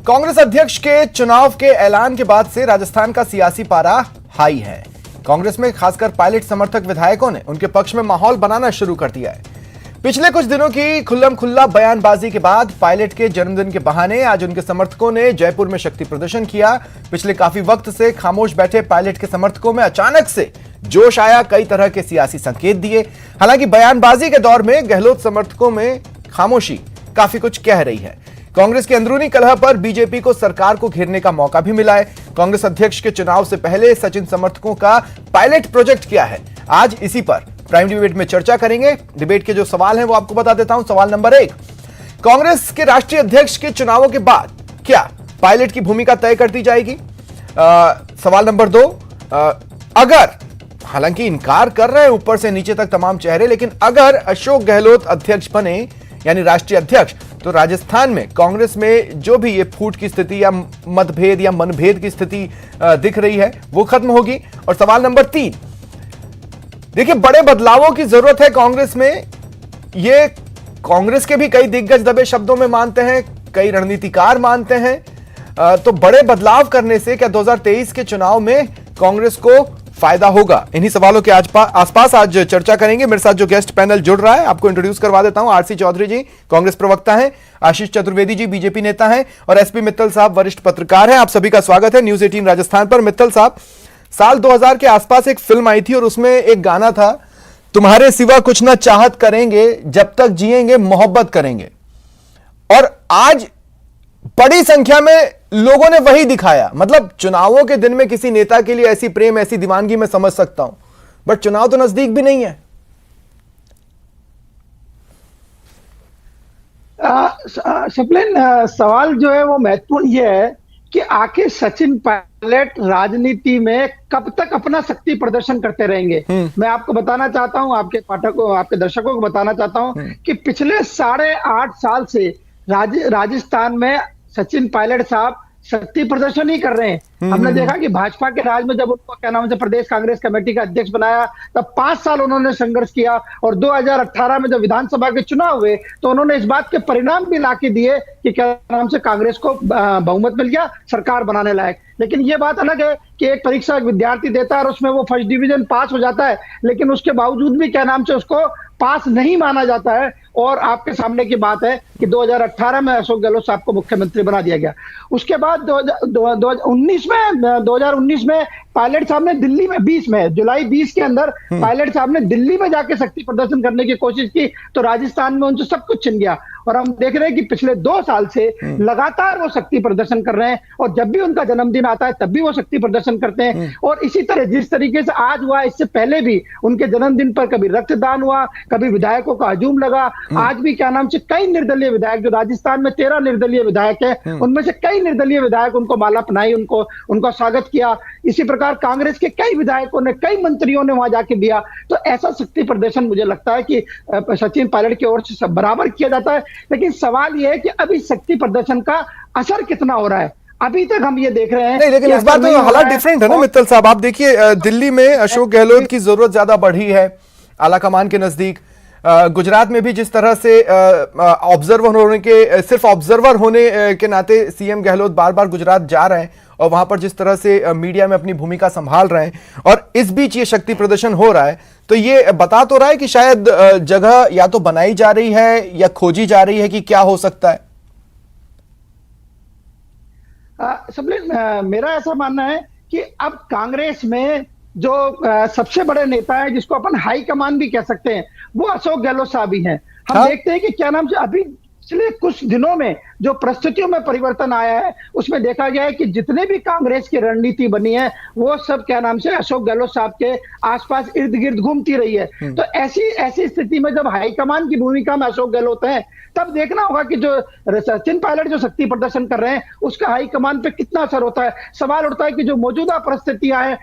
कांग्रेस अध्यक्ष के चुनाव के ऐलान के बाद से राजस्थान का सियासी पारा हाई है। कांग्रेस में खासकर पायलट समर्थक विधायकों ने उनके पक्ष में माहौल बनाना शुरू कर दिया है। पिछले कुछ दिनों की खुल्लम खुल्ला बयानबाजी के बाद पायलट के जन्मदिन के बहाने आज उनके समर्थकों ने जयपुर में शक्ति प्रदर्शन किया। पिछले काफी वक्त से खामोश बैठे पायलट के समर्थकों में अचानक से जोश आया, कई तरह के सियासी संकेत दिए। हालांकि बयानबाजी के दौर में गहलोत समर्थकों में खामोशी काफी कुछ कह रही है। कांग्रेस के अंदरूनी कलह पर बीजेपी को सरकार को घेरने का मौका भी मिला है। कांग्रेस अध्यक्ष के चुनाव से पहले सचिन समर्थकों का पायलट प्रोजेक्ट क्या है, आज इसी पर प्राइम डिबेट में चर्चा करेंगे। डिबेट के जो सवाल हैं वो आपको बता देता हूं। सवाल नंबर 1, कांग्रेस के राष्ट्रीय अध्यक्ष के चुनावों के बाद क्या पायलट की भूमिका तय कर दी जाएगी? सवाल नंबर 2, अगर, हालांकि इनकार कर रहे हैं ऊपर से नीचे तक तमाम चेहरे, लेकिन अगर अशोक गहलोत अध्यक्ष बने यानी राष्ट्रीय अध्यक्ष, तो राजस्थान में कांग्रेस में जो भी ये फूट की स्थिति या मतभेद या मनभेद की स्थिति दिख रही है वो खत्म होगी। और सवाल नंबर 3, देखिए बड़े बदलावों की जरूरत है कांग्रेस में, ये कांग्रेस के भी कई दिग्गज दबे शब्दों में मानते हैं, कई रणनीतिकार मानते हैं। तो बड़े बदलाव करने से क्या 2023 के चुनाव में कांग्रेस को फायदा होगा? इन्हीं सवालों के आसपास आज चर्चा करेंगे। मेरे साथ जो गेस्ट पैनल जुड़ रहा है आपको इंट्रोड्यूस करवा देता हूं। आरसी चौधरी जी कांग्रेस प्रवक्ता हैं, आशीष चतुर्वेदी जी बीजेपी नेता हैं और एसपी मित्तल साहब वरिष्ठ पत्रकार हैं। आप सभी का स्वागत है न्यूज 18 राजस्थान पर। मित्तल साहब, साल 2000 के आसपास एक फिल्म आई थी और उसमें एक गाना था, तुम्हारे सिवा कुछ ना चाहत करेंगे, जब तक जिएंगे मोहब्बत करेंगे। और आज बड़ी संख्या में लोगों ने वही दिखाया। मतलब चुनावों के दिन में किसी नेता के लिए ऐसी प्रेम, ऐसी दीवानगी मैं समझ सकता हूं, बट चुनाव तो नजदीक भी नहीं है। सप्लेन, सवाल जो है वो महत्वपूर्ण ये है कि आखिर सचिन पायलट राजनीति में कब तक अपना शक्ति प्रदर्शन करते रहेंगे। मैं आपको बताना चाहता हूं, आपके पाठकों, आपके दर्शकों को बताना चाहता हूं कि पिछले 8.5 साल से राजस्थान में सचिन पायलट साहब शक्ति प्रदर्शन ही कर रहे हैं। हमने देखा कि भाजपा के राज में जब उनको क्या नाम से प्रदेश कांग्रेस कमेटी का अध्यक्ष बनाया, तब 5 साल उन्होंने संघर्ष किया और 2018 में जब विधानसभा के चुनाव हुए तो उन्होंने इस बात के परिणाम भी लाके दिए कि क्या नाम से कांग्रेस को बहुमत मिल गया, सरकार बनाने लायक। लेकिन ये बात अलग है कि एक परीक्षा एक विद्यार्थी देता है और उसमें वो फर्स्ट डिवीजन पास हो जाता है, लेकिन उसके बावजूद भी क्या नाम से उसको पास नहीं माना जाता है। और आपके सामने की बात है कि 2018 में अशोक गहलोत साहब को मुख्यमंत्री बना दिया गया। उसके बाद 2019 में पायलट साहब ने दिल्ली में जुलाई 20 के अंदर पायलट साहब ने दिल्ली में जाके शक्ति प्रदर्शन करने की कोशिश की, तो राजस्थान में उनसे सब कुछ छिन गया। और हम देख रहे हैं कि पिछले 2 साल से लगातार वो शक्ति प्रदर्शन कर रहे हैं और जब भी उनका जन्मदिन आता है तब भी वो शक्ति प्रदर्शन करते हैं। और इसी तरह जिस तरीके से आज हुआ, इससे पहले भी उनके जन्मदिन पर कभी रक्तदान हुआ, कभी विधायकों का हजूम लगा। आज भी क्या नाम से कई निर्दलीय विधायक, जो राजस्थान में 13 निर्दलीय विधायक है, उनमें से कई निर्दलीय विधायक उनको माला पहनाई, उनका स्वागत किया। इसी प्रकार कांग्रेस के कई विधायकों ने, कई मंत्रियों ने वहां जाके दिया। तो ऐसा शक्ति प्रदर्शन मुझे लगता है कि सचिन पायलट की ओर से बराबर किया जाता है। लेकिन सवाल यह है कि अभी शक्ति प्रदर्शन का असर कितना हो रहा है। अभी तक हम ये देख रहे हैं नहीं, लेकिन इस बार तो हालात डिफरेंट है ना मित्तल साहब। आप देखिए दिल्ली में अशोक गहलोत की जरूरत ज्यादा बढ़ी है आला कमान के नजदीक। गुजरात में भी जिस तरह से ऑब्जर्वर होने के, सिर्फ ऑब्जर्वर होने के नाते सीएम गहलोत बार बार गुजरात जा रहे हैं और वहां पर जिस तरह से मीडिया में अपनी भूमिका संभाल रहे हैं, और इस बीच ये शक्ति प्रदर्शन हो रहा है, तो ये बता तो रहा है कि शायद जगह या तो बनाई जा रही है या खोजी जा रही है कि क्या हो सकता है। मेरा ऐसा मानना है कि अब कांग्रेस में जो सबसे बड़े नेता है, जिसको अपन हाई कमान भी कह सकते हैं, वो अशोक गहलोत साहब ही हैं। हम देखते हैं कि क्या नाम से अभी पिछले कुछ दिनों में जो परिस्थितियों में परिवर्तन आया है, उसमें देखा गया है कि जितने भी कांग्रेस की रणनीति बनी है वो सब क्या नाम से अशोक गहलोत साहब के आसपास इर्द गिर्द घूमती रही है। तो ऐसी स्थिति में जब हाईकमान की भूमिका में अशोक गहलोत हैं, तब देखना होगा कि जो सचिन पायलट जो शक्ति प्रदर्शन कर रहे हैं उसका हाईकमान पे कितना असर होता है। सवाल उठता है कि जो मौजूदा परिस्थितियां हैं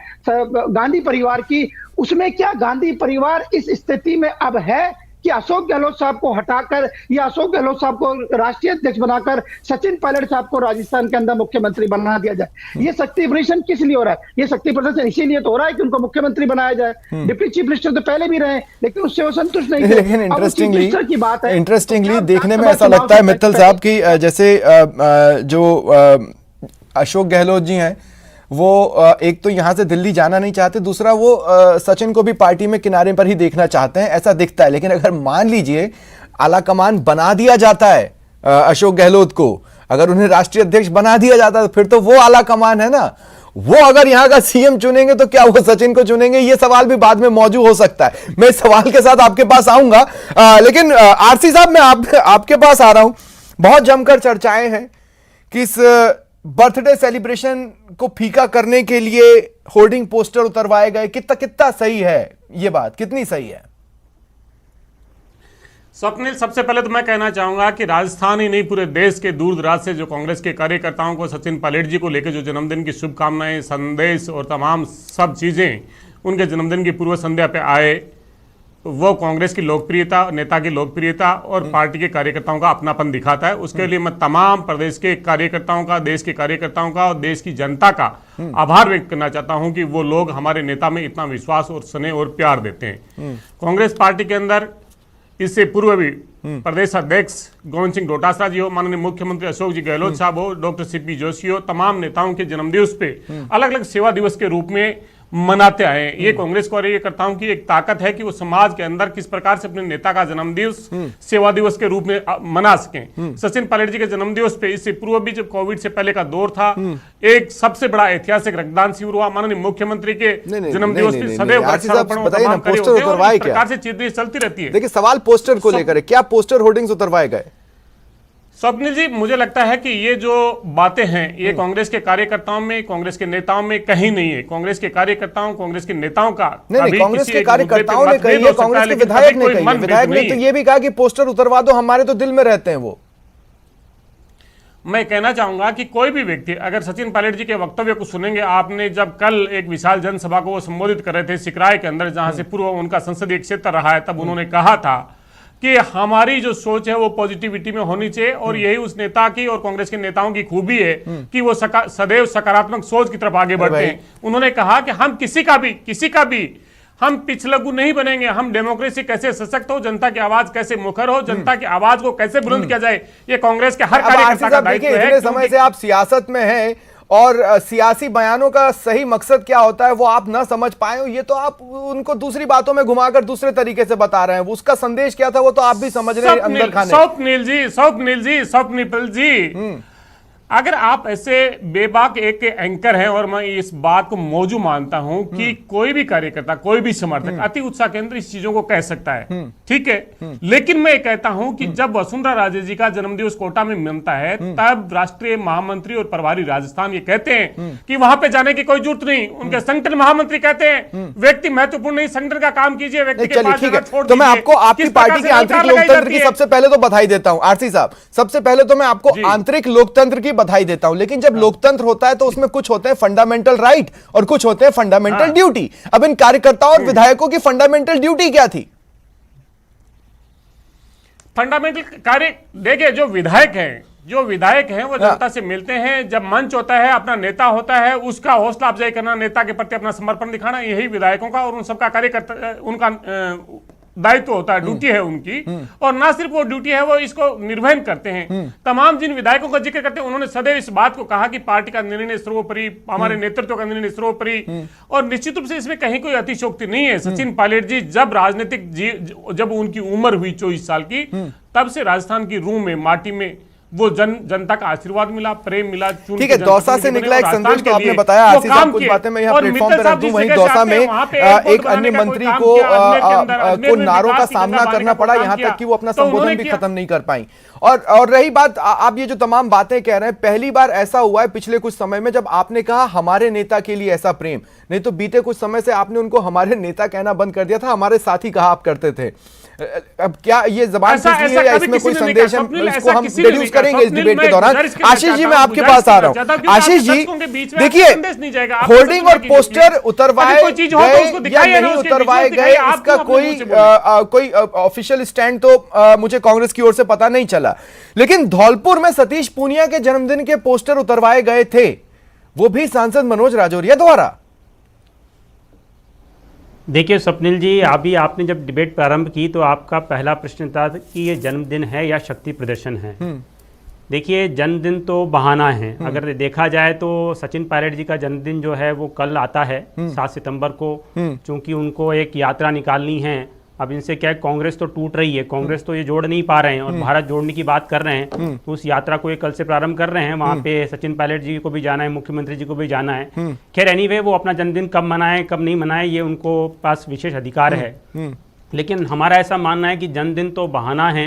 गांधी परिवार की, उसमें क्या गांधी परिवार इस स्थिति में अब है कि अशोक गहलोत साहब को हटाकर या अशोक गहलोत साहब को राष्ट्रीय अध्यक्ष बनाकर सचिन पायलट साहब को राजस्थान के अंदर मुख्यमंत्री बना दिया जाए। ये शक्ति प्रदर्शन किस लिए हो रहा है? ये शक्ति प्रदर्शन इसीलिए तो हो रहा है कि उनको मुख्यमंत्री बनाया जाए। डिप्टी चीफ मिनिस्टर तो पहले भी रहे, लेकिन उससे वो संतुष्ट नहीं थे। लेकिन इंटरेस्टिंगली देखने में ऐसा लगता है मित्तल साहब की जैसे जो अशोक गहलोत जी हैं वो एक तो यहां से दिल्ली जाना नहीं चाहते, दूसरा वो सचिन को भी पार्टी में किनारे पर ही देखना चाहते हैं, ऐसा दिखता है। लेकिन अगर मान लीजिए आला कमान बना दिया जाता है अशोक गहलोत को, अगर उन्हें राष्ट्रीय अध्यक्ष बना दिया जाता है तो फिर तो वो आला कमान है ना। वो अगर यहां का सीएम चुनेंगे तो क्या वो सचिन को चुनेंगे? ये सवाल भी बाद में मौजूद हो सकता है। मैं इस सवाल के साथ आपके पास आऊंगा, लेकिन आरसी साहब मैं आपके पास आ रहा हूं। बहुत जमकर चर्चाएं हैं कि इस बर्थडे सेलिब्रेशन को फीका करने के लिए होर्डिंग पोस्टर उतरवाए गए। कितना सही है ये बात, कितनी सही है? स्वप्निल, सबसे पहले तो मैं कहना चाहूंगा कि राजस्थान ही नहीं पूरे देश के दूर दराज से जो कांग्रेस के कार्यकर्ताओं को सचिन पायलट जी को लेकर जो जन्मदिन की शुभकामनाएं, संदेश और तमाम सब चीजें उनके जन्मदिन की पूर्व संध्या पे आए, वो कांग्रेस की लोकप्रियता, नेता की लोकप्रियता और पार्टी के कार्यकर्ताओं का अपनापन दिखाता है। उसके लिए मैं तमाम प्रदेश के कार्यकर्ताओं का, देश के कार्यकर्ताओं का और देश की जनता का आभार व्यक्त करना चाहता हूं कि वो लोग हमारे नेता में इतना विश्वास और स्नेह और प्यार देते हैं। कांग्रेस पार्टी के अंदर इससे पूर्व भी प्रदेश अध्यक्ष गोविंद सिंह डोटासरा जी हो, माननीय मुख्यमंत्री अशोक जी गहलोत साहब हो, डॉक्टर सीपी जोशी हो, तमाम नेताओं के जन्मदिवस पे अलग अलग सेवा दिवस के रूप में मनाते आए हैं। ये कांग्रेस कार्यकर्ताओं की एक ताकत है कि वो समाज के अंदर किस प्रकार से अपने नेता का जन्मदिवस सेवा दिवस के रूप में मना सकें। सचिन पायलट जी के जन्मदिवस पे इससे पूर्व भी जब कोविड से पहले का दौर था, एक सबसे बड़ा ऐतिहासिक रक्तदान शिविर हुआ। माननीय मुख्यमंत्री के जन्मदिवस पे सदैव प्रकार से चीजें चलती रहती है। देखिए सवाल पोस्टर को लेकर है, क्या पोस्टर होर्डिंग्स उतरवाए गए? स्वप्निल जी, मुझे लगता है कि ये जो बातें हैं ये कांग्रेस के कार्यकर्ताओं में, कांग्रेस के नेताओं में कहीं नहीं है। कांग्रेस के कार्यकर्ताओं, कांग्रेस के नेताओं का नहीं, कांग्रेस के कार्यकर्ताओं ने कही है, कांग्रेस के विधायक ने कही है। विधायक ने तो ये भी कहा कि पोस्टर उतरवा दो, हमारे तो दिल में रहते हैं वो। मैं कहना चाहूंगा कि कोई भी व्यक्ति अगर सचिन पायलट जी के वक्तव्य को सुनेंगे, आपने जब कल एक विशाल जनसभा को वो संबोधित कर रहे थे सिकराय के अंदर, जहां से पूर्व उनका संसदीय क्षेत्र रहा है, तब उन्होंने कहा था कि हमारी जो सोच है वो पॉजिटिविटी में होनी चाहिए और यही उस नेता की और कांग्रेस के नेताओं की खूबी है कि वो सदैव सकारात्मक सोच की तरफ आगे बढ़ते हैं। उन्होंने कहा कि हम किसी का भी हम पिछलग्गू नहीं बनेंगे। हम डेमोक्रेसी कैसे सशक्त हो, जनता की आवाज कैसे मुखर हो, जनता की आवाज को कैसे बुलंद किया जाए, ये कांग्रेस के हर कार्यकर्ता का दायित्व है। इतने समय से आप सियासत में हैं और सियासी बयानों का सही मकसद क्या होता है वो आप ना समझ पाए हो, ये तो आप उनको दूसरी बातों में घुमाकर दूसरे तरीके से बता रहे हैं। उसका संदेश क्या था वो तो आप भी समझ रहे हैं अंदर खाने। स्वप्निल जी, अगर आप ऐसे बेबाक एक एंकर हैं, और मैं इस बात को मौजू मानता हूं कि कोई भी कार्यकर्ता, कोई भी समर्थक अति उत्साह के अंदर इस चीजों को कह सकता है, ठीक है, लेकिन मैं कहता हूं कि जब वसुंधरा राजे जी का जन्मदिवस कोटा में मनता है, तब राष्ट्रीय महामंत्री और प्रभारी राजस्थान ये कहते हैं कि वहां पे जाने की कोई जरूरत नहीं। उनके संगठन महामंत्री कहते हैं व्यक्ति महत्वपूर्ण नहीं, संगठन का काम कीजिए, व्यक्ति के पास जगह छोड़ दीजिए। तो मैं आपको आपकी पार्टी के आंतरिक लोकतंत्र की सबसे पहले तो बधाई देता हूं आरसी साहब। सबसे पहले तो मैं आपको आंतरिक लोकतंत्र की बधाई देता हूं, लेकिन जब लोकतंत्र होता है तो उसमें कुछ होते हैं फंडामेंटल राइट और कुछ होते हैं फंडामेंटल ड्यूटी। अब इन कार्यकर्ताओं और विधायकों की फंडामेंटल ड्यूटी क्या थी? फंडामेंटल कार्य देखिए, जो विधायक हैं वो जनता से मिलते हैं, जब मंच होता है, अपना नेता होता है, उसका हौसला अफजाई करना, नेता के प्रति अपना समर्पण दिखाना, यही विधायकों का और उन सबका कार्यकर्ता उनका दायित्व होता है, ड्यूटी है उनकी। और ना सिर्फ वो ड्यूटी है, वो इसको निर्वहन करते हैं। तमाम जिन विधायकों का जिक्र करते हैं उन्होंने सदैव इस बात को कहा कि पार्टी का निर्णय सर्वोपरि, हमारे नेतृत्व का निर्णय सर्वोपरि, और निश्चित रूप से इसमें कहीं कोई अतिशयोक्ति नहीं है। सचिन पायलट जी जब उनकी उम्र हुई 24 साल की, तब से राजस्थान की रूह में, माटी में वो जनता का आशीर्वाद मिला, प्रेम मिला। ठीक है, दौसा से निकला एक संदेश तो आपने बताया आरसी साहब, कुछ बातें मैं यहाँ प्लेटफॉर्म पर रख दूं। वहीं दौसा में एक अन्य मंत्री को नारों का सामना करना पड़ा, यहाँ तक कि वो अपना संबोधन भी खत्म नहीं कर पाई। और रही बात, आप ये जो तमाम बातें कह रहे हैं, पहली बार ऐसा हुआ है पिछले कुछ समय में जब आपने कहा हमारे नेता के लिए ऐसा प्रेम, नहीं तो बीते कुछ समय से आपने उनको हमारे नेता कहना बंद कर दिया था, हमारे साथी कहा आप करते थे। अब क्या ये जबान ऐसा फिसली है या कभी इसमें किसी कोई ने नहीं संदेश कहा, हम स्वप्निल, इसको ऐसा हम किसी ने डिड्यूस नहीं कहा। करेंगे इस स्वप्निल, डिबेट के मैं दौरान। गुजारिश करना आशीष जी, चाहता मैं हूं, आपके गुजारिश पास आ करना रहा चाहता हूं। हूं, क्योंकि आशीष जी दर्शकों के बीच में देखिए, संदेश नहीं जाएगा, आप होर्डिंग समझ और लीजिए, पोस्टर प्लीज। उतरवाए अगर कोई चीज हो तो गए उसको या दिखाइए ना, नहीं उसके उतरवाए बीच में गए, दिखाइए, आप इसका क्यों अपने कोई मुंह से बोल कोई ऑफिशियल स्टैंड तो मुझे कांग्रेस की ओर से पता नहीं चला। लेकिन धौलपुर में सतीश पूनिया के जन्मदिन के पोस्टर उतरवाए गए थे, वो भी सांसद मनोज राजौरिया द्वारा। देखिए स्वप्निल जी, अभी आपने जब डिबेट प्रारंभ की तो आपका पहला प्रश्न था कि ये जन्मदिन है या शक्ति प्रदर्शन है। देखिए, जन्मदिन तो बहाना है। अगर देखा जाए तो सचिन पायलट जी का जन्मदिन जो है वो कल आता है 7 सितंबर को, चूंकि उनको एक यात्रा निकालनी है। अब इनसे क्या है, कांग्रेस तो टूट रही है, कांग्रेस तो ये जोड़ नहीं पा रहे हैं और भारत जोड़ने की बात कर रहे हैं, तो उस यात्रा को ये कल से प्रारंभ कर रहे हैं। वहाँ पे सचिन पायलट जी को भी जाना है, मुख्यमंत्री जी को भी जाना है। खैर एनीवे, वो अपना जन्मदिन कब मनाएं कब नहीं मनाएं ये उनको पास विशेष अधिकार है। लेकिन हमारा ऐसा मानना है कि जन्मदिन तो बहाना है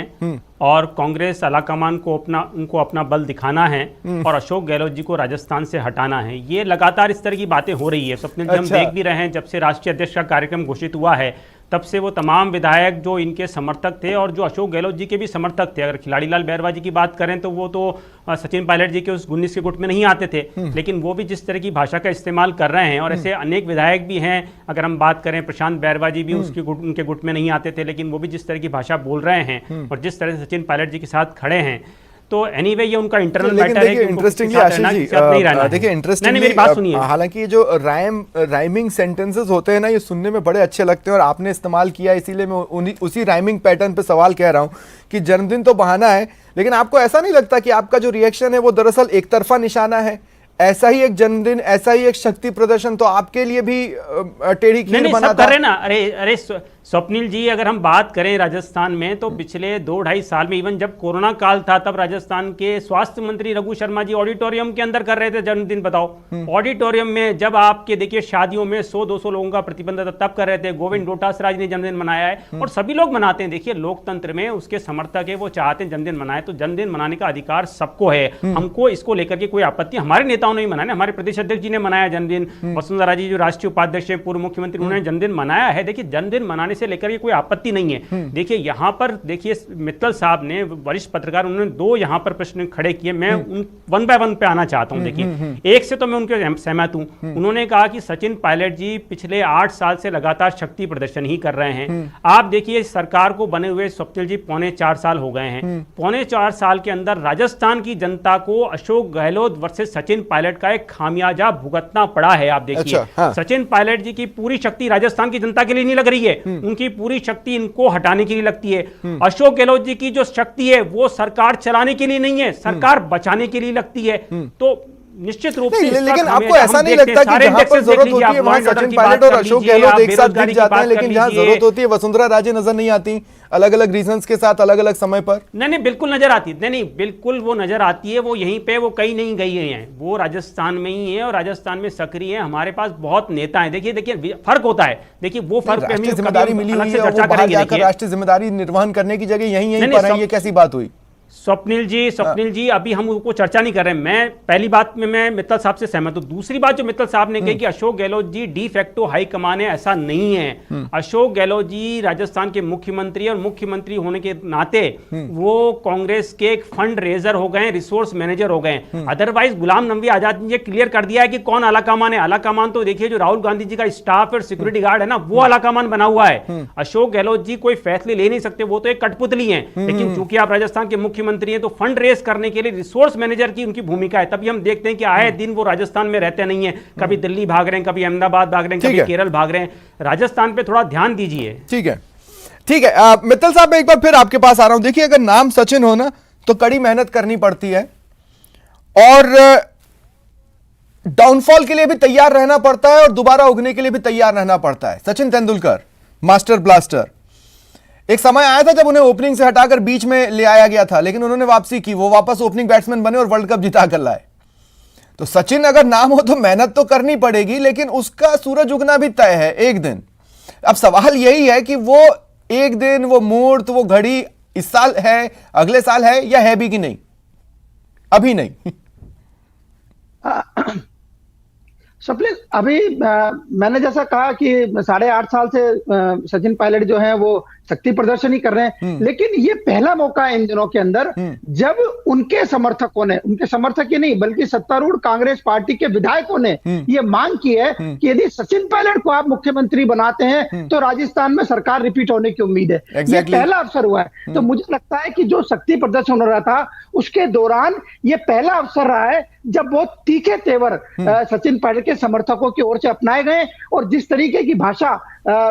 और कांग्रेस आलाकमान को उनको अपना बल दिखाना है और अशोक गहलोत जी को राजस्थान से हटाना है। ये लगातार इस तरह की बातें हो रही है स्वप्निल जी। हम देख भी रहे हैं, जब से राष्ट्रीय अध्यक्ष का कार्यक्रम घोषित हुआ है तब से वो तमाम विधायक जो इनके समर्थक थे और जो अशोक गहलोत जी के भी समर्थक थे, अगर खिलाड़ी लाल बैरवा जी की बात करें तो वो तो सचिन पायलट जी के उस 19 के गुट में नहीं आते थे, लेकिन वो भी जिस तरह की भाषा का इस्तेमाल कर रहे हैं, और ऐसे अनेक विधायक भी हैं। अगर हम बात करें, प्रशांत बैरवा जी भी उनके गुट में नहीं आते थे, लेकिन वो भी जिस तरह की भाषा बोल रहे हैं और जिस तरह से सचिन पायलट जी के साथ खड़े हैं, तो एनीवे ये उनका इंटरनल मैटर है कि इंटरेस्टिंगली आशीष जी, देखिए इंटरेस्टिंगली, मेरी बात सुनिए। हालांकि ये जो राइमिंग सेंटेंसेस होते हैं ना, ये सुनने में बड़े अच्छे लगते हैं और आपने इस्तेमाल किया, इसीलिए मैं उसी राइमिंग पैटर्न पे सवाल कह रहा हूं कि जन्मदिन तो बहाना है, लेकिन आपको ऐसा नहीं लगता कि आपका जो रिएक्शन है वो दरअसल एक तरफा निशाना है? ऐसा ही एक जन्मदिन, ऐसा ही एक शक्ति प्रदर्शन तो आपके लिए भी टेढ़ी खीर बना था। कर रहे ना। अरे स्वप्निल जी, अगर हम बात करें राजस्थान में तो पिछले 2-2.5 साल में, इवन जब कोरोना काल था तब राजस्थान के स्वास्थ्य मंत्री रघु शर्मा जी ऑडिटोरियम के अंदर कर रहे थे जन्मदिन। बताओ, ऑडिटोरियम में जब आपके देखिए शादियों में 100-200 लोगों का प्रतिबंध था तब कर रहे थे। गोविंद डोटासरा जी ने जन्मदिन मनाया है और सभी लोग मनाते हैं। देखिए, लोकतंत्र में उसके समर्थक है, वो चाहते हैं जन्मदिन मनाए, तो जन्मदिन मनाने का अधिकार सबको है। हमको इसको लेकर के कोई आपत्ति, हमारे नेताओं ने मनाया, हमारे प्रदेश अध्यक्ष जी ने मनाया जन्मदिन, वसुंधरा जी जो राष्ट्रीय उपाध्यक्ष है, पूर्व मुख्यमंत्री, उन्होंने जन्मदिन मनाया है। देखिए, जन्मदिन मनाने से लेकर के कोई आपत्ति नहीं है। देखिए, यहाँ पर देखिए मित्तल साहब ने, वरिष्ठ पत्रकार, उन्होंने 2 यहाँ पर प्रश्न खड़े किए। मैं उन 1 बाय 1 पे आना चाहता हूँ। देखिए, एक से तो मैं उनके सहमत हूँ। उन्होंने कहा कि सचिन पायलट जी पिछले 8 साल से लगातार शक्ति प्रदर्शन ही कर रहे हैं। आप देखिए, सरकार को बने हुए स्वप्निल जी 3.25 साल हो गए हैं। 3.25 साल के अंदर राजस्थान की जनता को अशोक गहलोत वर्सेस सचिन पायलट का एक खामियाजा भुगतना पड़ा है। आप देखिए, अच्छा, हाँ। सचिन पायलट जी की पूरी शक्ति राजस्थान की जनता के लिए नहीं लग रही है, उनकी पूरी शक्ति इनको हटाने के लिए लगती है। अशोक गहलोत जी की जो शक्ति है वो सरकार चलाने के लिए नहीं है, सरकार बचाने के लिए लगती है। तो निश्चित रूप से, लेकिन आपको ऐसा नहीं लगता कि जहां पर जरूरत होती है वहां सचिन पायलट और अशोक गहलोत एक साथ दिख जाते हैं, लेकिन जहां जरूरत होती है वसुंधरा राजे नजर नहीं आती, अलग अलग रीजंस के साथ अलग अलग समय पर? नहीं, बिल्कुल नजर आती है। नहीं, बिल्कुल वो नजर आती है। वो यहीं पे, वो कहीं नहीं गई हैं, वो राजस्थान में ही है और राजस्थान में सक्रिय है। हमारे पास बहुत नेता हैं। देखिए फर्क होता है। देखिए, वो फर्क राष्ट्रीय जिम्मेदारी मिली हुई है, वो बाहर जाकर राष्ट्रीय जिम्मेदारी निर्वहन करने की जगह यहीं पर है, ये कैसी बात हुई? स्वप्निल जी, अभी हम उसको चर्चा नहीं कर रहे हैं। मैं पहली बात में मैं मित्तल साहब से सहमत हूं। दूसरी बात जो मित्तल साहब ने कही कि Ashok Gehlot ji de facto high command है, ऐसा नहीं है। अशोक गहलोत जी राजस्थान के मुख्यमंत्री और मुख्यमंत्री होने के नाते वो कांग्रेस के एक फंड रेजर हो गए, रिसोर्स मैनेजर हो गए। अदरवाइज गुलाम नबी आजाद ने क्लियर कर दिया है कि कौन आला कमान है। आला कमान तो देखिए, जो राहुल गांधी जी का स्टाफ और सिक्योरिटी गार्ड है ना, वो आला कमान बना हुआ है। अशोक गहलोत जी कोई फैसले ले नहीं सकते, वो तो एक कठपुतली है। लेकिन चूंकि आप राजस्थान के मुख्यमंत्री हैं तो फंड रेस करने के लिए रिसोर्स मैनेजर की उनकी भूमिका है। तभी हम देखते हैं कि आए दिन वो राजस्थान में रहते नहीं है, कभी दिल्ली भाग रहे हैं, कभी अहमदाबाद भाग रहे हैं, कभी केरल भाग रहे हैं। राजस्थान पे थोड़ा ध्यान दीजिए। ठीक है। मित्तल साहब, एक बार फिर आपके पास आ रहा हूं। देखिए, अगर नाम सचिन हो ना तो कड़ी मेहनत करनी पड़ती है और डाउनफॉल के लिए भी तैयार रहना पड़ता है और दोबारा उगने के लिए भी तैयार रहना पड़ता है। सचिन तेंदुलकर, मास्टर ब्लास्टर, एक समय आया था जब उन्हें ओपनिंग से हटाकर बीच में ले आया गया था, लेकिन उन्होंने वापसी की, वो वापस ओपनिंग बैट्समैन बने और वर्ल्ड कप जिता कर लाए। तो सचिन अगर नाम हो तो मेहनत तो करनी पड़ेगी, लेकिन उसका सूरज उगना भी तय है एक दिन। अब सवाल यही है कि वो एक दिन, वो मुहूर्त, वो घड़ी इस साल है, अगले साल है, या है भी कि नहीं? अभी नहीं। स्वप्निल, अभी मैंने जैसा कहा कि 8.5 साल से सचिन पायलट जो है वो शक्ति प्रदर्शन ही कर रहे हैं, लेकिन ये पहला मौका है इन दिनों के अंदर जब उनके समर्थकों ने, उनके समर्थक ही नहीं बल्कि सत्तारूढ़ कांग्रेस पार्टी के विधायकों ने ये मांग की है कि यदि सचिन पायलट को आप मुख्यमंत्री बनाते हैं तो राजस्थान में सरकार रिपीट होने की उम्मीद है। ये पहला अवसर हुआ है। तो मुझे लगता है कि जो शक्ति प्रदर्शन हो रहा था उसके दौरान ये पहला अवसर रहा है जब बहुत तीखे तेवर सचिन पायलट के समर्थकों की ओर से अपनाए गए, और जिस तरीके की भाषा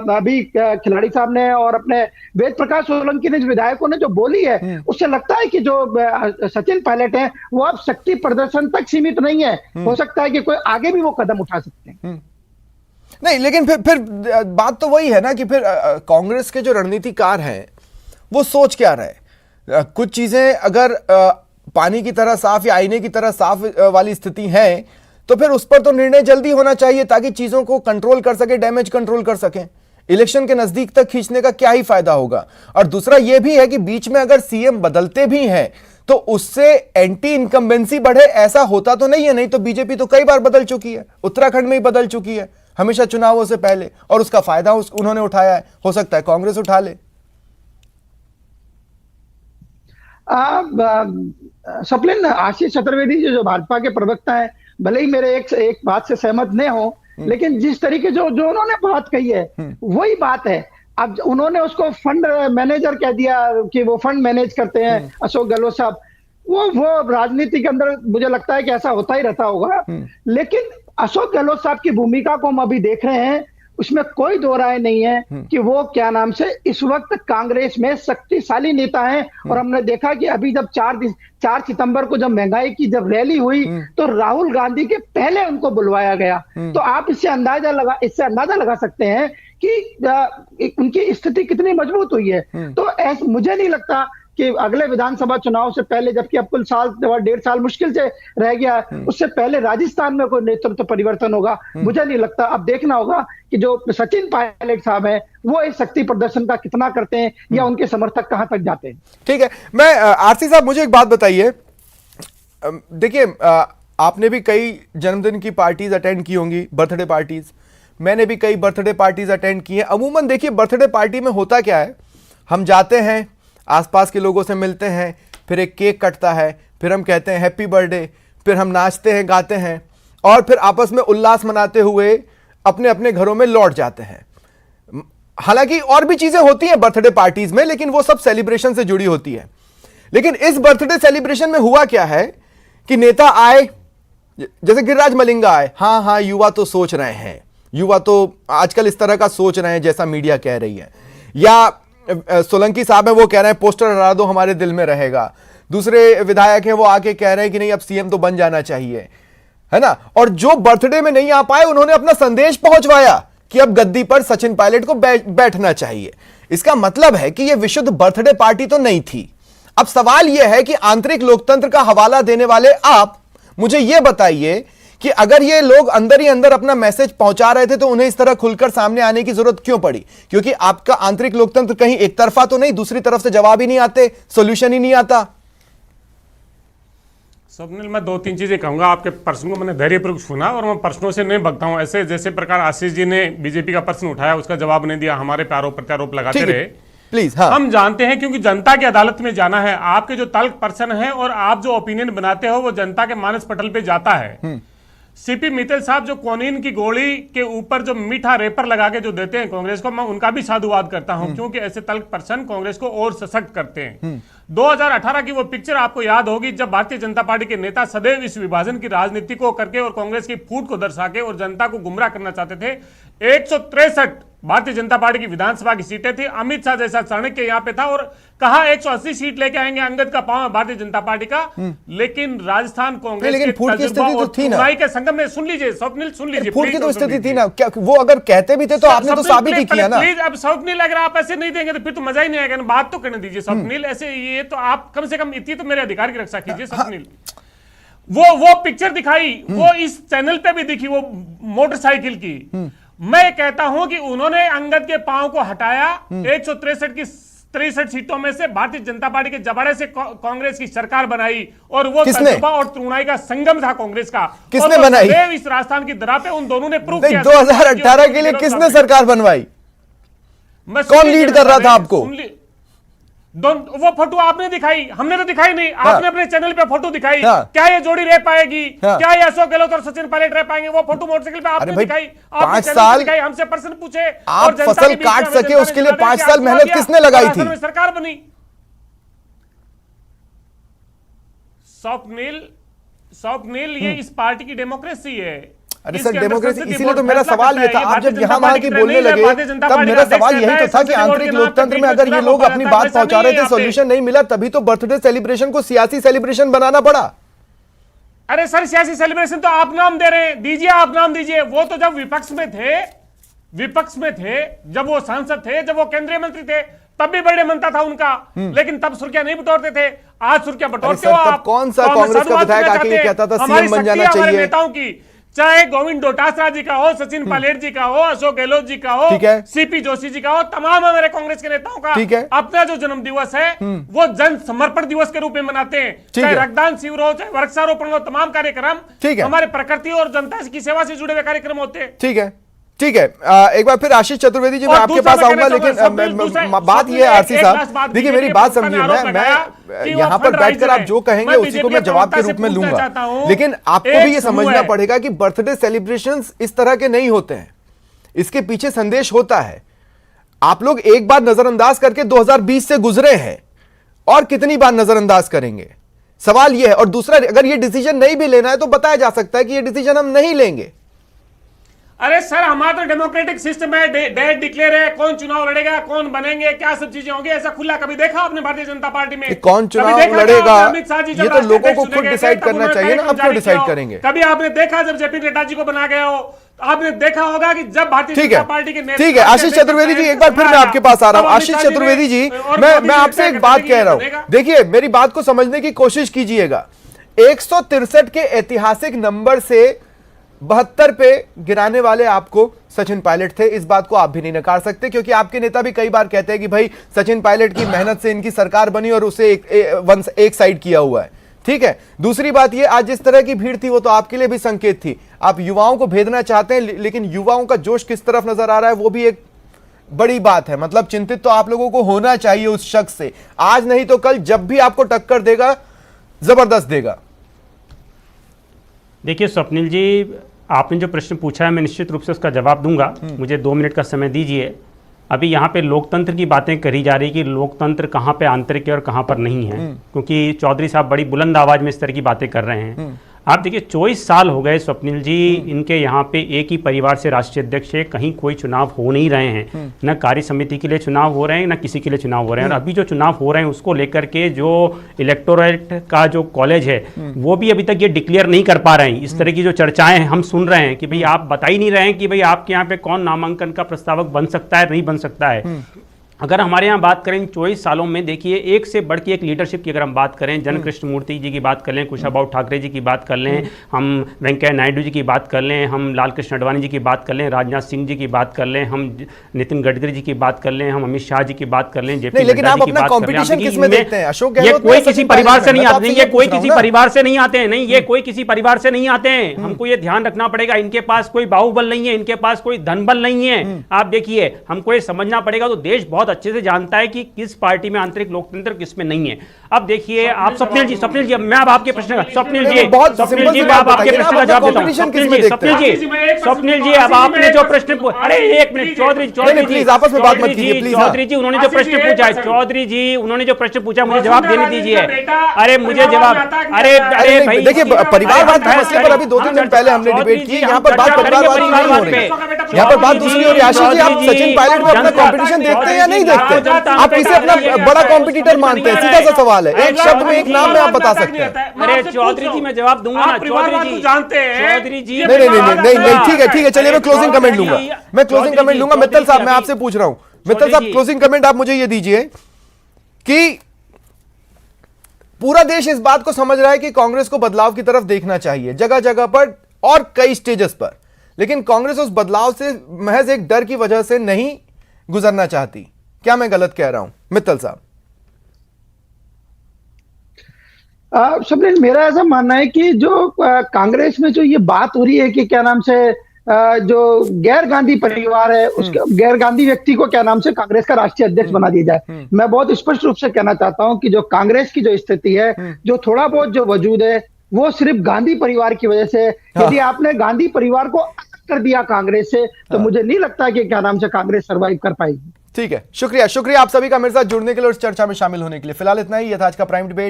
अभी खिलाड़ी साहब ने और अपने वेद प्रकाश सोलंकी ने, विधायकों ने जो बोली है, उससे लगता है कि जो सचिन पायलट है वो अब शक्ति प्रदर्शन तक सीमित नहीं है। हो सकता है कि कोई आगे भी वो कदम उठा सकते हैं। नहीं, लेकिन फिर बात तो वही है ना कि फिर कांग्रेस के जो रणनीतिकार हैं वो सोच क्या रहे। कुछ चीजें अगर पानी की तरह साफ या आईने की तरह साफ वाली स्थिति है तो फिर उस पर तो निर्णय जल्दी होना चाहिए ताकि चीजों को कंट्रोल कर सके, डैमेज कंट्रोल कर सके। इलेक्शन के नजदीक तक खींचने का क्या ही फायदा होगा। और दूसरा यह भी है कि बीच में अगर सीएम बदलते भी हैं तो उससे एंटी इनकम्बेंसी बढ़े, ऐसा होता तो नहीं है। नहीं तो बीजेपी तो कई बार बदल चुकी है, उत्तराखंड में ही बदल चुकी है हमेशा चुनावों से पहले, और उसका फायदा उन्होंने उठाया है। हो सकता है कांग्रेस उठा ले। स्वप्निल, आशीष चतुर्वेदी जो भाजपा के प्रवक्ता है, भले ही मेरे एक बात से सहमत न हो, लेकिन जिस तरीके जो उन्होंने बात कही है वही बात है। अब उन्होंने उसको फंड मैनेजर कह दिया कि वो फंड मैनेज करते हैं अशोक गहलोत साहब। वो राजनीति के अंदर मुझे लगता है कि ऐसा होता ही रहता होगा, लेकिन अशोक गहलोत साहब की भूमिका को हम अभी देख रहे हैं, उसमें कोई दो राय नहीं है कि वो क्या नाम से इस वक्त कांग्रेस में शक्तिशाली नेता हैं। और हमने देखा कि अभी जब 4 सितंबर को जब महंगाई की जब रैली हुई तो राहुल गांधी के पहले उनको बुलवाया गया। तो आप इससे अंदाजा लगा सकते हैं कि उनकी स्थिति कितनी मजबूत हुई है। तो मुझे नहीं लगता कि अगले विधानसभा चुनाव से पहले, जबकि अब कुल 1.5 साल मुश्किल से रह गया, उससे पहले राजस्थान में कोई नेतृत्व परिवर्तन होगा, मुझे नहीं लगता। अब देखना होगा कि जो सचिन पायलट साहब हैं वो इस शक्ति प्रदर्शन का कितना करते हैं या उनके समर्थक कहां तक जाते हैं। ठीक है, मैं आरसी साहब मुझे एक बात बताइए। देखिए, आपने भी कई जन्मदिन की पार्टीज अटेंड की होंगी, बर्थडे पार्टीज। मैंने भी कई बर्थडे पार्टीज अटेंड की हैं। अमूमन देखिए बर्थडे पार्टी में होता क्या है, हम जाते हैं, आसपास के लोगों से मिलते हैं, फिर एक केक कटता है, फिर हम कहते हैं हैप्पी बर्थडे, फिर हम नाचते हैं, गाते हैं, और फिर आपस में उल्लास मनाते हुए अपने अपने घरों में लौट जाते हैं। हालांकि और भी चीजें होती हैं बर्थडे पार्टीज में, लेकिन वो सब सेलिब्रेशन से जुड़ी होती है। लेकिन इस बर्थडे सेलिब्रेशन में हुआ क्या है कि नेता आए, जैसे गिरिराज मलिंगा आए, हाँ युवा तो सोच रहे हैं, युवा तो आजकल इस तरह का सोच रहे हैं जैसा मीडिया कह रही है, या सोलंकी साहब है वो कह रहे हैं पोस्टर हटा दो हमारे दिल में रहेगा। दूसरे विधायक हैं वो आके कह रहे हैं कि नहीं अब सीएम तो बन जाना चाहिए, है ना। और जो बर्थडे में नहीं आ पाए उन्होंने अपना संदेश पहुंचवाया कि अब गद्दी पर सचिन पायलट को बैठना चाहिए। इसका मतलब है कि यह विशुद्ध बर्थडे पार्टी तो नहीं थी। अब सवाल यह है कि आंतरिक लोकतंत्र का हवाला देने वाले आप मुझे यह बताइए कि अगर ये लोग अंदर ही अंदर अपना मैसेज पहुंचा रहे थे तो उन्हें इस तरह खुलकर सामने आने की जरूरत क्यों पड़ी? क्योंकि आपका आंतरिक लोकतंत्र कहीं एक तरफा तो नहीं, दूसरी तरफ से जवाब ही नहीं आते, सॉल्यूशन ही नहीं आता। स्वप्निल, मैं 2-3 चीजें कहूंगा। आपके प्रश्न को मैंने धैर्यपूर्वक सुना और मैं प्रश्नों से नहीं भगता हूं। ऐसे जैसे प्रकार आशीष जी ने बीजेपी का प्रश्न उठाया, उसका जवाब नहीं दिया, हमारे पे आरोप प्रत्यारोप लगाते रहे। प्लीज, हाँ। हम जानते हैं क्योंकि जनता की अदालत में जाना है। आपके जो तल्ख पर्सन है और आप जो ओपिनियन बनाते हो वो जनता के मानस पटल पे जाता है। सीपी मित्तल साहब जो क्वानिन की गोली के ऊपर जो मीठा रेपर लगा के जो देते हैं कांग्रेस को, मैं उनका भी साधुवाद करता हूं, क्योंकि ऐसे तल्ख पर्सन कांग्रेस को और सशक्त करते हैं। 2018 की वो पिक्चर आपको याद होगी जब भारतीय जनता पार्टी के नेता सदैव इस विभाजन की राजनीति को करके और कांग्रेस की फूट को दर्शा के और जनता को गुमराह करना चाहते थे। 163 भारतीय जनता पार्टी की विधानसभा की सीटें थी। अमित शाह जैसा चाणक्य यहाँ पे था और कहा 180 सीट लेके आएंगे, अंगद का पांव भारतीय जनता पार्टी का। लेकिन राजस्थान कांग्रेस के तजुर्बा के संगम में, सुन लीजिए स्वप्निल, सुन लीजिए, फूट की तो स्थिति थी ना। क्या वो अगर कहते भी थे तो आपने तो साबित ही किया ना। प्लीज, अब स्वप्निल अगर आप ऐसे नहीं देंगे तो फिर तो मजा ही नहीं आएगा। बात तो करने दीजिए स्वप्निल। ऐसे ये तो आप कम से कम इतनी तो मेरे अधिकार की रक्षा कीजिए स्वप्निल। वो पिक्चर दिखाई, वो इस चैनल पे भी दिखी, वो मोटरसाइकिल की। मैं कहता हूं कि उन्होंने अंगद के पांव को हटाया। 163 की 63 सीटों में से भारतीय जनता पार्टी के जबाड़े से कांग्रेस की सरकार बनाई, और वो किसने? तजुर्बा और तृणाई का संगम था कांग्रेस का। किसने और बनाई? इस राजस्थान की दरा पे उन दोनों ने प्रूव किया। 2018 के लिए किसने सरकार बनवाई? कौन लीड कर रहा था आपको? वो फोटो आपने दिखाई, हमने तो दिखाई नहीं। आपने अपने चैनल पे फोटो दिखाई। हाँ। क्या ये जोड़ी रह पाएगी? हाँ। क्या ये अशोक गहलोत और सचिन पायलट रह पाएंगे? वो फोटो मोटरसाइकिल पे आपने भाई, दिखाई, 5 साल हमसे प्रश्न पूछे, आप और जनता फसल के बीच काट में सके जनता उसके ने लिए जवाब दिया 5 कि साल आपको मेहनत दिया, किसने लगाई राजस्थान थी? में सरकार बनी। स्वप्निल, ये इस पार्टी की डेमोक्रेसी है। अरे सर, डेमोक्रेसी, इसीलिए तो मेरा सवाल ये था, आप जब यहाँ वहां की बोलने लगे तब मेरा सवाल यही तो था कि आंतरिक लोकतंत्र में अगर ये लोग अपनी बात पहुंचा रहे थे, सॉल्यूशन नहीं मिला, तभी तो बर्थडे सेलिब्रेशन को सियासी सेलिब्रेशन बनाना पड़ा। अरे सर, सियासी सेलिब्रेशन तो आप नाम दे रहे हैं, दीजिए, आप नाम दीजिए। वो तो जब विपक्ष में थे, जब वो सांसद थे, जब वो केंद्रीय मंत्री थे, तब भी बर्थडे मनता था उनका, लेकिन तब सुर्खियां नहीं बटोरते थे। आज सुर्खियां बटोरते हो आप। कौन सा कांग्रेस का विधायक आके ये कहता था सीएम बन जाना चाहिए? नेताओं की, चाहे गोविंद डोटासरा जी का हो, सचिन पायलट जी का हो, अशोक गहलोत जी का हो, सीपी जोशी जी का हो, तमाम हमारे कांग्रेस के नेताओं का अपना जो जन्म दिवस है वो जन समर्पण दिवस के रूप में मनाते हैं। चाहे रक्तदान शिविर हो, चाहे वृक्षारोपण हो, तमाम कार्यक्रम हमारे प्रकृति और जनता की सेवा से जुड़े हुए कार्यक्रम होते हैं। ठीक है। एक बार फिर आशीष चतुर्वेदी जी, मैं आपके पास आऊंगा, लेकिन बात ये है आरसी साहब, देखिए मेरी बात समझिए, मैं यहाँ पर बैठकर आप जो कहेंगे उसी को मैं जवाब के रूप में लूंगा, लेकिन आपको भी ये समझना पड़ेगा कि बर्थडे सेलिब्रेशंस इस तरह के नहीं होते हैं, इसके पीछे संदेश होता है। आप लोग एक बार नजरअंदाज करके 2020 से गुजरे हैं, और कितनी बार नजरअंदाज करेंगे? सवाल यह है। और दूसरा, अगर ये डिसीजन नहीं भी लेना है तो बताया जा सकता है कि ये डिसीजन हम नहीं लेंगे। अरे सर, हमारा तो डेमोक्रेटिक सिस्टम है, डेट डिक्लेयर है, कौन चुनाव लड़ेगा, कौन बनेंगे, क्या सब चीजें होंगी, ऐसा खुला कभी देखा आपने भारतीय जनता पार्टी में? कौन चुनाव लड़ेगा ये तो लोगों को खुद डिसाइड करना चाहिए ना, आप क्यों डिसाइड करेंगे? कभी आपने देखा जब जेपी नड्डा जी को बना गया हो? आपने देखा होगा कि जब भारतीय जनता पार्टी के ठीक है आशीष चतुर्वेदी जी, एक बार फिर मैं आपके पास आ रहा हूं। आशीष चतुर्वेदी जी, मैं आपसे एक बात कह रहा हूं, देखिए मेरी बात को समझने की कोशिश कीजिएगा। 163 के ऐतिहासिक नंबर से 72 पे गिराने वाले आपको सचिन पायलट थे, इस बात को आप भी नहीं नकार सकते, क्योंकि आपके नेता भी कई बार कहते हैं कि भाई सचिन पायलट की मेहनत से इनकी सरकार बनी और उसे एक साइड किया हुआ है। ठीक है, दूसरी बात ये, आज जिस तरह की भीड़ थी वो तो आपके लिए भी संकेत थी, आप युवाओं को भेजना चाहते हैं, लेकिन युवाओं का जोश किस तरफ नजर आ रहा है वो भी एक बड़ी बात है। मतलब चिंतित तो आप लोगों को होना चाहिए उस शख्स से, आज नहीं तो कल जब भी आपको टक्कर देगा, जबरदस्त देगा। देखिए स्वप्निल जी, आपने जो प्रश्न पूछा है मैं निश्चित रूप से उसका जवाब दूंगा, मुझे 2 मिनट का समय दीजिए। अभी यहाँ पे लोकतंत्र की बातें करी जा रही कि लोकतंत्र कहाँ पे आंतरिक है और कहाँ पर नहीं है, क्योंकि चौधरी साहब बड़ी बुलंद आवाज में इस तरह की बातें कर रहे हैं। आप देखिए 24 साल हो गए स्वप्निल जी, इनके यहाँ पे एक ही परिवार से राष्ट्रीय अध्यक्ष है, कहीं कोई चुनाव हो नहीं रहे हैं, न कार्य समिति के लिए चुनाव हो रहे हैं, न किसी के लिए चुनाव हो रहे हैं। और अभी जो चुनाव हो रहे हैं उसको लेकर के जो इलेक्टोरेट का जो कॉलेज है वो भी अभी तक ये डिक्लेयर नहीं कर पा रहे हैं। इस तरह की जो चर्चाएं हम सुन रहे हैं कि भाई आप बता ही नहीं रहे हैं कि भाई आपके यहाँ पे कौन नामांकन का प्रस्तावक बन सकता है, नहीं बन सकता है। अगर हमारे यहाँ बात करें 24 सालों में, देखिए एक से बढ़ के एक लीडरशिप की अगर हम बात करें, जन कृष्णमूर्ति जी की बात कर लें, कुशाभाऊ ठाकरे जी की बात कर लें, हम वेंकैया नायडू जी की बात कर लें, हम लाल कृष्ण आडवाणी जी की बात कर लें, राजनाथ सिंह जी की बात कर लें, हम नितिन गडकरी जी की बात कर लें, हम अमित शाह जी की बात कर लें, जेपी नड्डा जी की बात कर लें। ये कोई किसी परिवार से नहीं आते हैं, ये कोई किसी परिवार से नहीं आते हैं, नहीं ये कोई किसी परिवार से नहीं आते हैं। हमको ये ध्यान रखना पड़ेगा, इनके पास कोई बाहुबल नहीं है, इनके पास कोई धनबल नहीं है। आप देखिए हमको ये समझना पड़ेगा, तो देश बहुत अच्छे से जानता है कि किस पार्टी में आंतरिक लोकतंत्र किस में नहीं है। अब देखिए आप स्वप्निल जी मैं अब आपके प्रश्न, स्वप्निल जी मैं अब आपके प्रश्न का जवाब देता हूं। स्वप्निल जी अब आपने जो प्रश्न, अरे एक मिनट चौधरी जी आपस में बात मत कीजिए प्लीज। चौधरी जी उन्होंने जो प्रश्न पूछा है, चौधरी जी उन्होंने जो प्रश्न पूछा मुझे जवाब देने दीजिए। अरे मुझे जवाब, अरे भाई देखिए परिवारवाद के मसले पर अभी 2-3 दिन पहले हमने डिबेट की, यहाँ पर बात परिवारवाद नहीं हो रही, यहाँ पर बात दूसरी हो रही है। आशीष जी, आप सचिन पायलट में अपना कंपटीशन देखते हैं या नहीं देखते? आप किसे अपना बड़ा कॉम्पिटिटर मानते हैं? सीधा सा सवाल है, एक शब्द में एक नाम में आप बता सकते हैं। अरे चौधरी जी मैं जवाब दूंगा ना, चौधरी जी जानते हैं। चौधरी जी नहीं ठीक है चलिए मैं क्लोजिंग कमेंट लूंगा। मित्तल साहब मैं आपसे पूछ रहा हूं, मित्तल साहब क्लोजिंग कमेंट आप मुझे ये दीजिए कि पूरा देश इस बात को समझ रहा है कि कांग्रेस को बदलाव की तरफ देखना चाहिए जगह जगह पर और कई स्टेजेस पर, लेकिन कांग्रेस उस बदलाव से महज एक डर की वजह से नहीं गुजरना चाहती। क्या मैं गलत कह रहा हूं? मित्तल साहब। शबरीन, मेरा ऐसा मानना है कि जो कांग्रेस में जो ये बात हो रही है कि क्या नाम से जो गैर गांधी परिवार है उसके गैर गांधी व्यक्ति को क्या नाम से कांग्रेस का राष्ट्रीय अध्यक्ष बना दिया जाए, मैं बहुत स्पष्ट रूप से कहना चाहता हूं कि जो कांग्रेस की जो स्थिति है, जो थोड़ा बहुत जो वजूद है, वो सिर्फ गांधी परिवार की वजह से। यदि आपने गांधी परिवार को अलग कर दिया कांग्रेस से, तो मुझे नहीं लगता कि क्या नाम से कांग्रेस सर्वाइव कर पाएगी। ठीक है, शुक्रिया आप सभी का मेरे साथ जुड़ने के लिए और इस चर्चा में शामिल होने के लिए। फिलहाल इतना ही, यह था आज का प्राइम डिबेट।